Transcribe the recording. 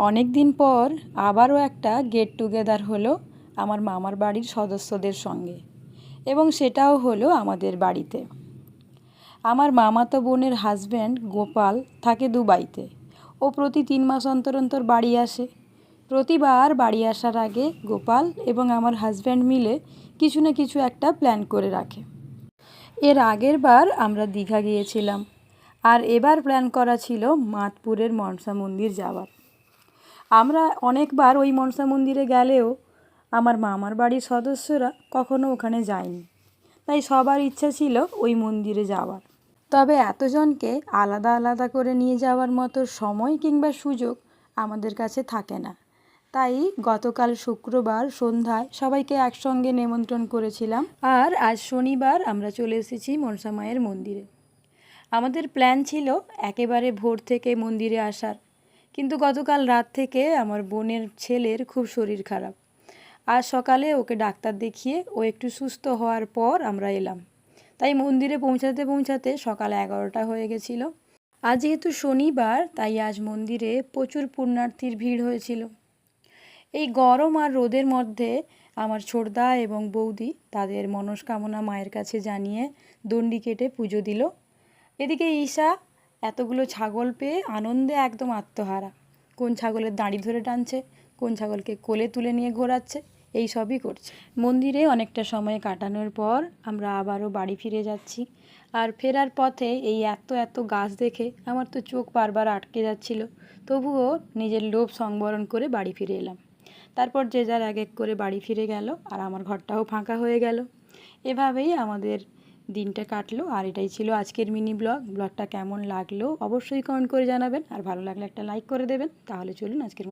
অনেক দিন পর আবারও একটা গেট টুগেদার হলো আমার মামার বাড়ির সদস্যদের সঙ্গে, এবং সেটাও হলো আমাদের বাড়িতে। আমার মামাতো বোনের হাজব্যান্ড গোপাল থাকে দুবাইতে। ও প্রতি 3 মাস অন্তর অন্তর বাড়ি আসে। প্রতিবার বাড়ি আসার আগে গোপাল এবং আমার হাজব্যান্ড মিলে কিছু না কিছু একটা প্ল্যান করে রাখে। এর আগের বার আমরা দীঘা গিয়েছিলাম, আর এবার প্ল্যান করা ছিল মাতপুরের মনসা মন্দির যাওয়ার। আমরা অনেকবার ওই মনসা মন্দিরে গেলেও আমার মামার বাড়ির সদস্যরা কখনো ওখানে যায়নি, তাই সবার ইচ্ছা ছিল ওই মন্দিরে যাওয়ার। তবে এতজনকে আলাদা আলাদা করে নিয়ে যাওয়ার মতো সময় কিংবা সুযোগ আমাদের কাছে থাকে না। তাই গতকাল শুক্রবার সন্ধ্যায় সবাইকে একসঙ্গে নিমন্ত্রণ করেছিলাম, আর আজ শনিবার আমরা চলে এসেছি মনসা মায়ের মন্দিরে। আমাদের প্ল্যান ছিল একেবারে ভোর থেকে মন্দিরে আসার, কিন্তু গতকাল রাত থেকে আমার বোনের ছেলের খুব শরীর খারাপ। আজ সকালে ওকে ডাক্তার দেখিয়ে ও একটু সুস্থ হওয়ার পর আমরা এলাম। তাই মন্দিরে পৌঁছাতে পৌঁছাতে সকাল 11টা হয়ে গেছিলো। আজ যেহেতু শনিবার, তাই আজ মন্দিরে প্রচুর পুণ্যার্থীর ভিড় হয়েছিল। এই গরম আর রোদের মধ্যে আমার ছোটদা এবং বৌদি তাদের মনস্কামনা মায়ের কাছে জানিয়ে দণ্ডি কেটে পুজো দিল। এদিকে ঈশা এতগুলো ছাগল পেয়ে আনন্দে একদম আত্মহারা। কোন ছাগলের দাঁড়ি ধরে টানছে, কোন ছাগলকে কোলে তুলে নিয়ে ঘোরাচ্ছে, এই সবই করছে। মন্দিরে অনেকটা সময় কাটানোর পর আমরা আবারও বাড়ি ফিরে যাচ্ছি। আর ফেরার পথে এই এত এত গাছ দেখে আমার তো চোখ বারবার আটকে যাচ্ছিল, তবুও নিজের লোভ সংবরণ করে বাড়ি ফিরে এলাম। তারপর যে যার এক এক করে বাড়ি ফিরে গেল, আর আমার ঘরটাও ফাঁকা হয়ে গেল। এভাবেই আমাদের দিনটা কাটলো। আর এটাই ছিল আজকের মিনি ব্লগটা কেমন লাগলো অবশ্যই কমেন্ট করে জানাবেন, আর ভালো লাগলে একটা লাইক করে দেবেন। তাহলে চলুন আজকের